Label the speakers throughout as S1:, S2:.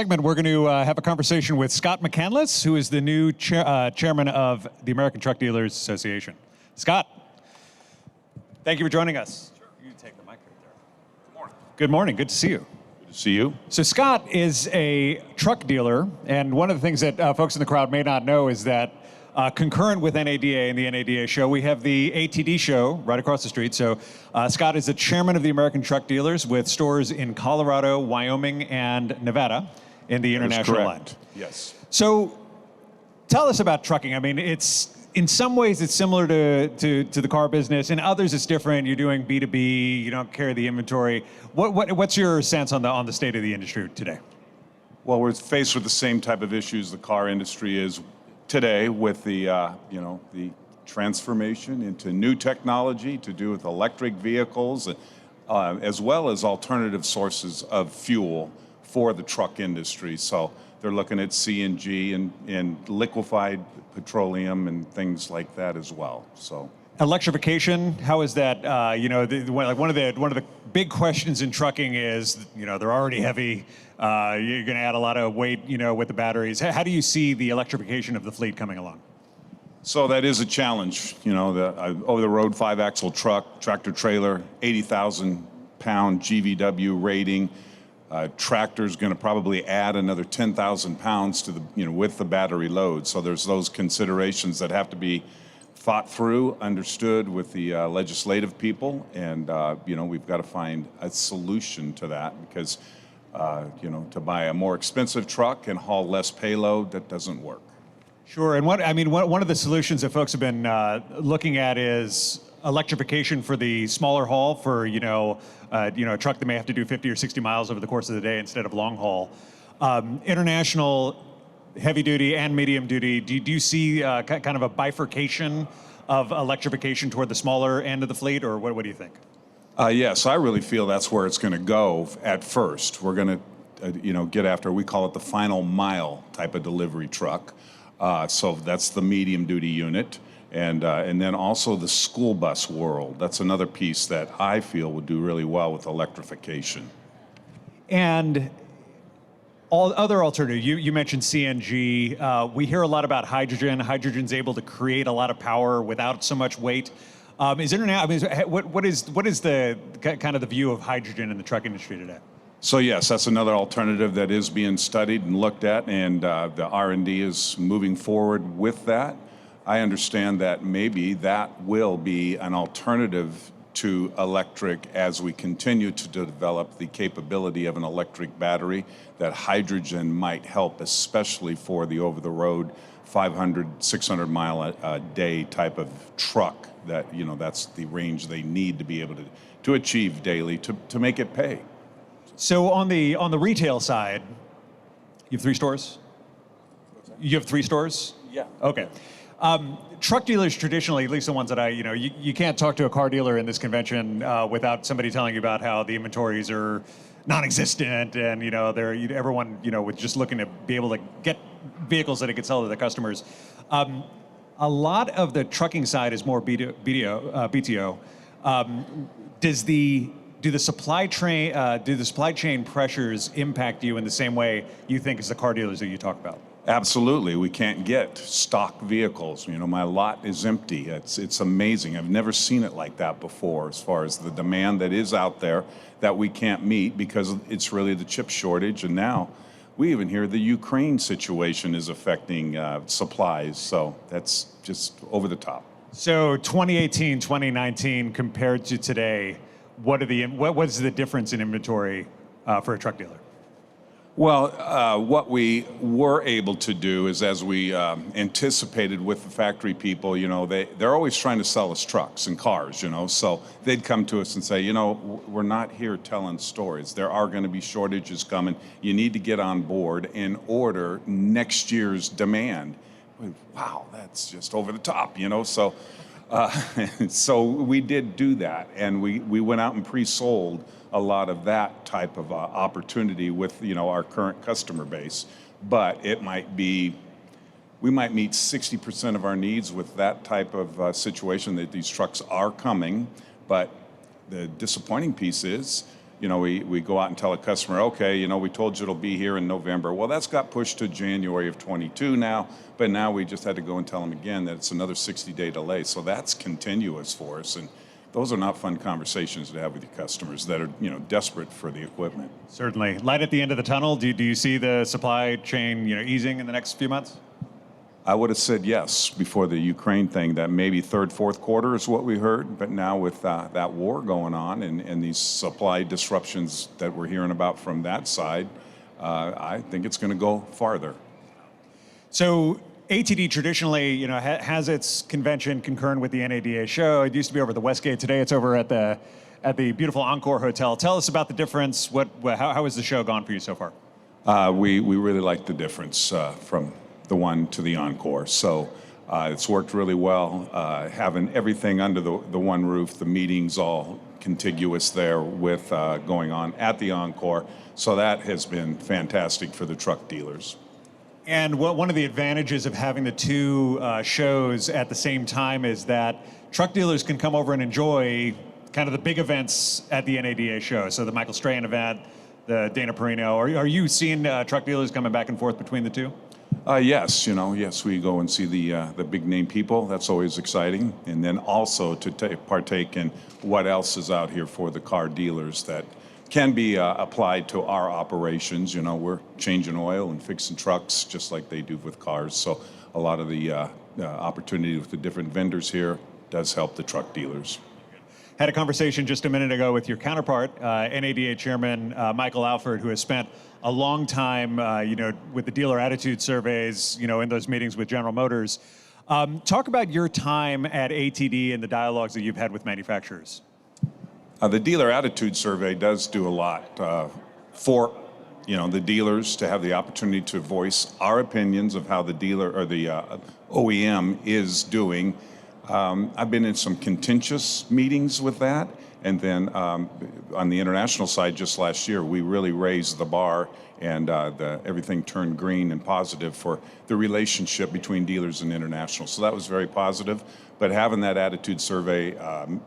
S1: Segment, we're going to have a conversation with Scott Mccandless, who is the new chairman of the American Truck Dealers Association. Scott, thank you for joining us. Sure. You take the mic right there. Good morning. Good morning. Good to see you.
S2: Good to see you.
S1: So Scott is a truck dealer, and one of the things that folks in the crowd may not know is that concurrent with NADA and the NADA show, we have the ATD show right across the street. So Scott is the chairman of the American Truck Dealers with stores in Colorado, Wyoming, and Nevada in the international line.
S2: Yes.
S1: So tell us about trucking. I mean, it's in some ways it's similar to the car business. In others, it's different. You're doing B2B. You don't carry the inventory. What's your sense on the state of the industry today?
S2: Well, we're faced with the same type of issues the car industry is today, with the the transformation into new technology to do with electric vehicles, as well as alternative sources of fuel for the truck industry. So they're looking at CNG and liquefied petroleum and things like that as well. So
S1: electrification, how is that? One of the big questions in trucking is, they're already heavy. You're going to add a lot of weight, with the batteries. How do you see the electrification of the fleet coming along?
S2: So that is a challenge. The over-the-road 5-axle truck, tractor trailer, 80,000-pound GVW rating. Tractor's going to probably add another 10,000 pounds to the, with the battery load. So there's those considerations that have to be thought through, understood with the legislative people, and we've got to find a solution to that, because to buy a more expensive truck and haul less payload, that doesn't work.
S1: Sure, and one of the solutions that folks have been looking at is electrification for the smaller haul, for a truck that may have to do 50 or 60 miles over the course of the day instead of long haul. International heavy duty and medium duty, do you see kind of a bifurcation of electrification toward the smaller end of the fleet, or what do you think?
S2: Yes, I really feel that's where it's going to go at first. We're going to, get after, we call it the final mile type of delivery truck. So that's the medium duty unit. And then also the school bus world. That's another piece that I feel would do really well with electrification.
S1: And all other alternatives, you mentioned CNG. We hear a lot about hydrogen. Hydrogen's able to create a lot of power without so much weight. What is the kind of the view of hydrogen in the truck industry today?
S2: So yes, that's another alternative that is being studied and looked at, and the R&D is moving forward with that. I understand that maybe that will be an alternative to electric as we continue to develop the capability of an electric battery, that hydrogen might help, especially for the over-the-road 500, 600 mile a day type of truck that, that's the range they need to be able to achieve daily to make it pay.
S1: So on the retail side, you have 3 stores? You have 3 stores?
S2: Yeah.
S1: Okay. Truck dealers traditionally, at least the ones that you can't talk to a car dealer in this convention without somebody telling you about how the inventories are non-existent, and everyone was just looking to be able to get vehicles that they could sell to their customers. A lot of the trucking side is more BTO. Do the supply chain pressures impact you in the same way you think as the car dealers that you talk about?
S2: Absolutely. We can't get stock vehicles. My lot is empty. It's amazing. I've never seen it like that before, as far as the demand that is out there that we can't meet because it's really the chip shortage. And now we even hear the Ukraine situation is affecting supplies. So that's just over the top.
S1: So 2018, 2019 compared to today, what is the difference in inventory for a truck dealer?
S2: Well, what we were able to do is, as we anticipated with the factory people, they're always trying to sell us trucks and cars, so they'd come to us and say, we're not here telling stories. There are going to be shortages coming. You need to get on board and order next year's demand. Wow, that's just over the top, so so we did do that, and we went out and pre-sold a lot of that type of opportunity with our current customer base. But it might be, we might meet 60% of our needs with that type of situation, that these trucks are coming. But the disappointing piece is we go out and tell a customer, okay, we told you it'll be here in November. Well, that's got pushed to January of 22 now, but now we just had to go and tell them again that it's another 60-day delay. So that's continuous for us, and those are not fun conversations to have with your customers that are, desperate for the equipment.
S1: Certainly. Light at the end of the tunnel. Do you see the supply chain, easing in the next few months?
S2: I would have said yes before the Ukraine thing, that maybe third, fourth quarter is what we heard. But now with that war going on and these supply disruptions that we're hearing about from that side, I think it's going to go farther.
S1: So ATD traditionally, has its convention concurrent with the NADA show. It used to be over at the Westgate. Today it's over at the beautiful Encore Hotel. Tell us about the difference. How has the show gone for you so far?
S2: We really like the difference from the one to the Encore. So it's worked really well, having everything under the one roof, the meetings all contiguous there with going on at the Encore. So that has been fantastic for the truck dealers.
S1: And one of the advantages of having the two shows at the same time is that truck dealers can come over and enjoy kind of the big events at the NADA show. So the Michael Strahan event, the Dana Perino. Are you seeing truck dealers coming back and forth between the two?
S2: Yes, yes, we go and see the big name people. That's always exciting. And then also to partake in what else is out here for the car dealers that can be applied to our operations. We're changing oil and fixing trucks just like they do with cars. So a lot of the opportunity with the different vendors here does help the truck dealers.
S1: Had a conversation just a minute ago with your counterpart, NADA Chairman Michael Alford, who has spent a long time, with the dealer attitude surveys, in those meetings with General Motors. Talk about your time at ATD and the dialogues that you've had with manufacturers.
S2: The dealer attitude survey does do a lot for, the dealers to have the opportunity to voice our opinions of how the dealer or the OEM is doing. I've been in some contentious meetings with that. And then on the international side, just last year, we really raised the bar and everything turned green and positive for the relationship between dealers and international. So that was very positive. But having that attitude survey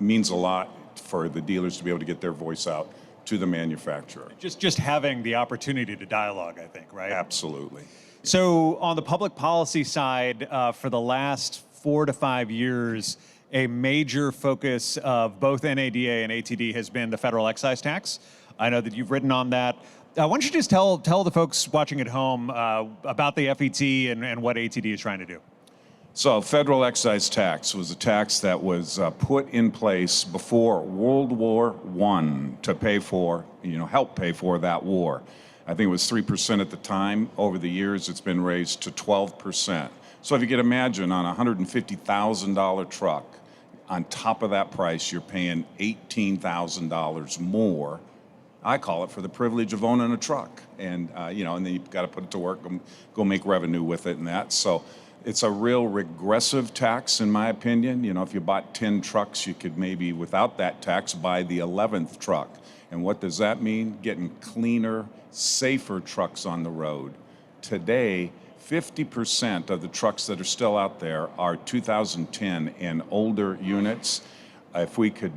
S2: means a lot for the dealers to be able to get their voice out to the manufacturer.
S1: Just having the opportunity to dialogue, I think, right?
S2: Absolutely.
S1: So on the public policy side, for the last 4 to 5 years, a major focus of both NADA and ATD has been the Federal Excise Tax. I know that you've written on that. Why don't you just tell the folks watching at home about the FET and what ATD is trying to do?
S2: So Federal Excise Tax was a tax that was put in place before World War I to pay for, help pay for that war. I think it was 3% at the time. Over the years, it's been raised to 12%. So if you could imagine on a $150,000 truck, on top of that price, you're paying $18,000 more. I call it for the privilege of owning a truck. And, and then you've got to put it to work, go make revenue with it and that. So it's a real regressive tax, in my opinion. If you bought 10 trucks, you could maybe, without that tax, buy the 11th truck. And what does that mean? Getting cleaner, safer trucks on the road. Today, 50% of the trucks that are still out there are 2010 and older units. If we could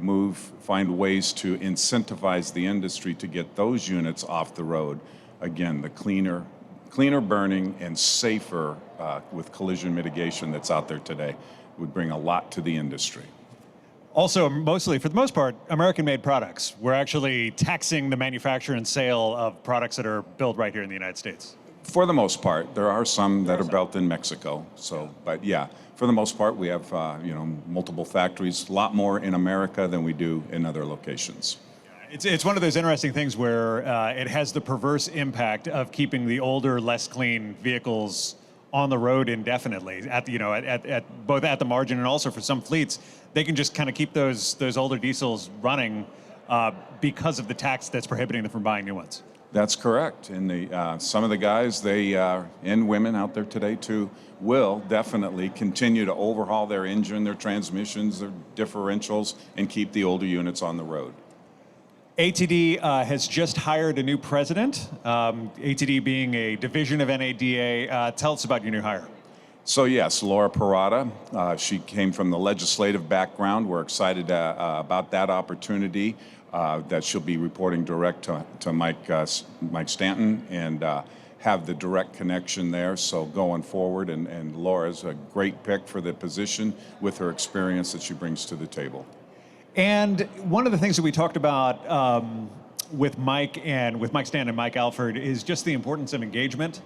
S2: find ways to incentivize the industry to get those units off the road, again, the cleaner burning and safer with collision mitigation that's out there today would bring a lot to the industry.
S1: Also, mostly, for the most part, American-made products. We're actually taxing the manufacture and sale of products that are built right here in the United States.
S2: For the most part, there are some that are built in Mexico. So, but yeah, for the most part, we have multiple factories, a lot more in America than we do in other locations.
S1: It's one of those interesting things where it has the perverse impact of keeping the older, less clean vehicles on the road indefinitely. At both at the margin and also for some fleets, they can just kind of keep those older diesels running because of the tax that's prohibiting them from buying new ones.
S2: That's correct. And some of the guys, and women out there today too, will definitely continue to overhaul their engine, their transmissions, their differentials, and keep the older units on the road.
S1: ATD has just hired a new president, ATD being a division of NADA. Tell us about your new hire.
S2: So yes, Laura Parada, she came from the legislative background. We're excited about that opportunity. that she'll be reporting direct to Mike Stanton, and have the direct connection there. So going forward, and Laura's a great pick for the position with her experience that she brings to the table.
S1: And one of the things that we talked about with Mike Stanton and Mike Alford is just the importance of engagement,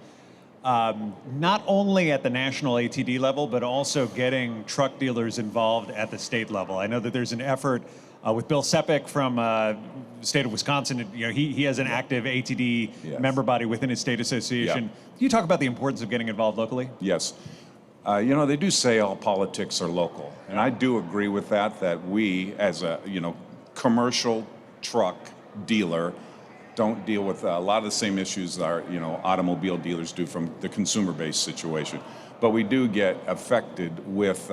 S1: not only at the national ATD level, but also getting truck dealers involved at the state level. I know that there's an effort with Bill Sepik from the state of Wisconsin. You know, he has an active ATD member body within his state association.
S2: Yep.
S1: Can you talk about the importance of getting involved locally?
S2: Yes. You know, they do say all politics are local, and I do agree with that, that we, as a, commercial truck dealer, don't deal with a lot of the same issues our, automobile dealers do from the consumer-based situation. But we do get affected with,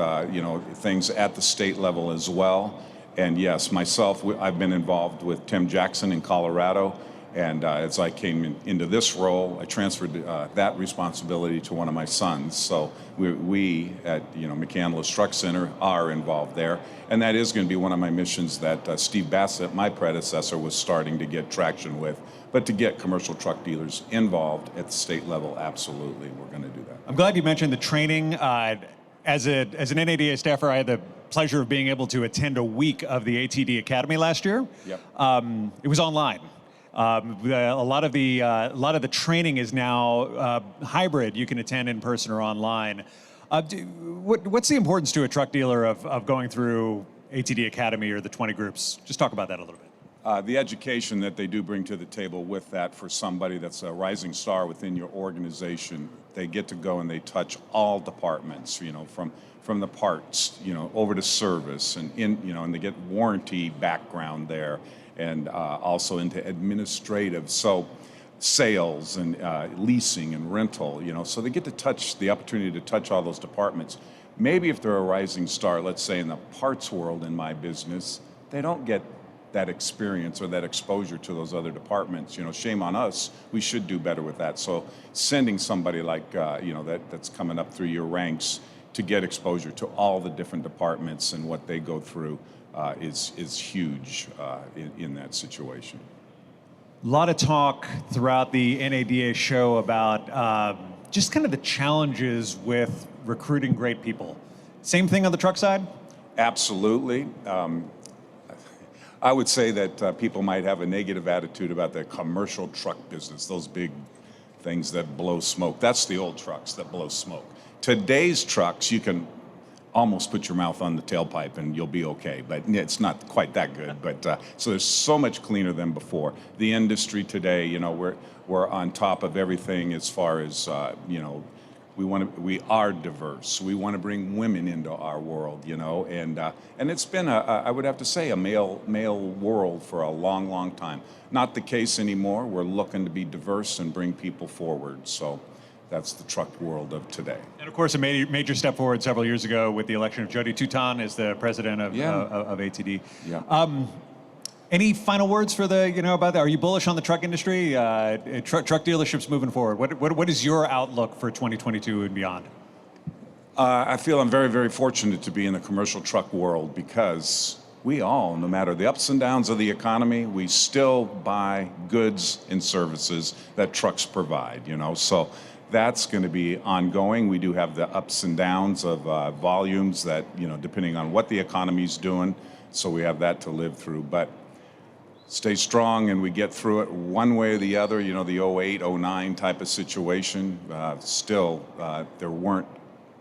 S2: things at the state level as well. And yes, myself, I've been involved with Tim Jackson in Colorado. And as I came into this role, I transferred that responsibility to one of my sons. So we at Mccandless Truck Center are involved there, and that is going to be one of my missions that Steve Bassett, my predecessor, was starting to get traction with. But to get commercial truck dealers involved at the state level, absolutely, we're going to do that.
S1: I'm glad you mentioned the training. As an NADA staffer, I had the pleasure of being able to attend a week of the ATD Academy last year.
S2: Yep.
S1: It was online. A lot of the training is now hybrid. You can attend in person or online. What's the importance to a truck dealer of going through ATD Academy or the 20 groups? Just talk about that a little bit.
S2: The education that they do bring to the table with that, for somebody that's a rising star within your organization, they get to go and they touch all departments, from the parts, over to service, and and they get warranty background there, and also into administrative, so sales and leasing and rental, so they get to touch the opportunity to touch all those departments. Maybe if they're a rising star, let's say in the parts world in my business, they don't get that experience or that exposure to those other departments. Shame on us. We should do better with that. So sending somebody like that's coming up through your ranks to get exposure to all the different departments and what they go through is huge in that situation.
S1: A lot of talk throughout the NADA show about just kind of the challenges with recruiting great people. Same thing on the truck side?
S2: Absolutely. I would say that people might have a negative attitude about the commercial truck business, those big things that blow smoke. That's the old trucks that blow smoke. Today's trucks, you can almost put your mouth on the tailpipe and you'll be okay, but it's not quite that good. But so there's so much cleaner than before. The industry today, we're on top of everything as far as we are diverse. We want to bring women into our world, and it's been I would have to say a male world for a long, long time. Not the case anymore. We're looking to be diverse and bring people forward. So that's the truck world of today.
S1: And of course, a major step forward several years ago with the election of Jody Touton as the president of ATD.
S2: Yeah.
S1: Any final words for about that? Are you bullish on the truck industry, truck dealerships moving forward? What is your outlook for 2022 and beyond?
S2: I feel I'm very, very fortunate to be in the commercial truck world, because we all, no matter the ups and downs of the economy, we still buy goods and services that trucks provide, So that's going to be ongoing. We do have the ups and downs of volumes that, depending on what the economy's doing. So we have that to live through. But stay strong and we get through it one way or the other. The 08, 09 type of situation. Still, there weren't,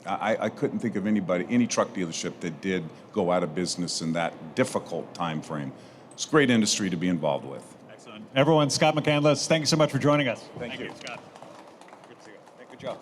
S2: I couldn't think of any truck dealership that did go out of business in that difficult time frame. It's a great industry to be involved with.
S1: Excellent. Everyone, Scott Mccandless, thank you so much for joining us.
S2: Thank you.
S1: Scott. Good to see you. Good job.